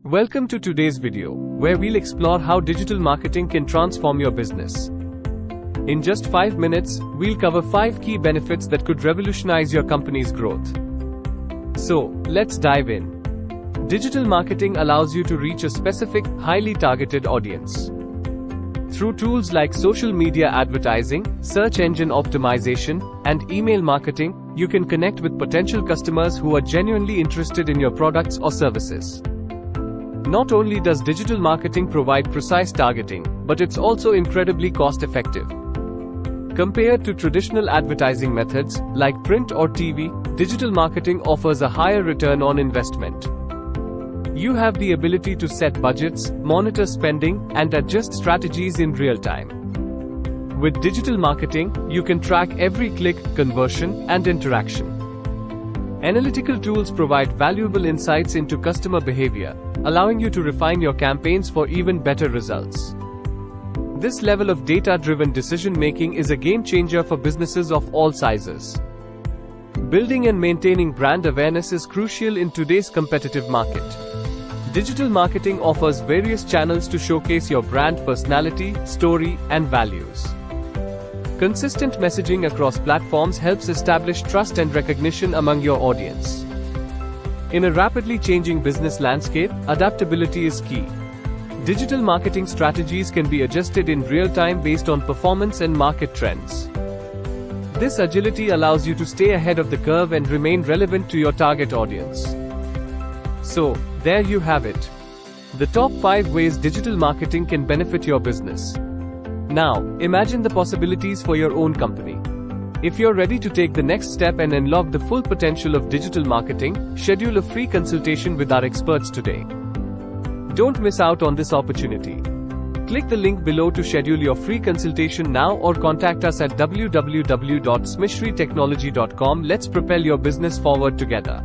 Welcome to today's video, where we'll explore how digital marketing can transform your business. In just 5 minutes, we'll cover 5 key benefits that could revolutionize your company's growth. So, let's dive in. Digital marketing allows you to reach a specific, highly targeted audience. Through tools like social media advertising, search engine optimization, and email marketing, you can connect with potential customers who are genuinely interested in your products or services. Not only does digital marketing provide precise targeting, but it's also incredibly cost-effective. Compared to traditional advertising methods, like print or TV, digital marketing offers a higher return on investment. You have the ability to set budgets, monitor spending, and adjust strategies in real time. With digital marketing, you can track every click, conversion, and interaction. Analytical tools provide valuable insights into customer behavior, allowing you to refine your campaigns for even better results. This level of data-driven decision-making is a game-changer for businesses of all sizes. Building and maintaining brand awareness is crucial in today's competitive market. Digital marketing offers various channels to showcase your brand personality, story, and values. Consistent messaging across platforms helps establish trust and recognition among your audience. In a rapidly changing business landscape, adaptability is key. Digital marketing strategies can be adjusted in real time based on performance and market trends. This agility allows you to stay ahead of the curve and remain relevant to your target audience. So, there you have it. The top 5 ways digital marketing can benefit your business. Now, imagine the possibilities for your own company. If you're ready to take the next step and unlock the full potential of digital marketing, schedule a free consultation with our experts today. Don't miss out on this opportunity. Click the link below to schedule your free consultation now or contact us at www.smishritechnology.com. Let's propel your business forward together.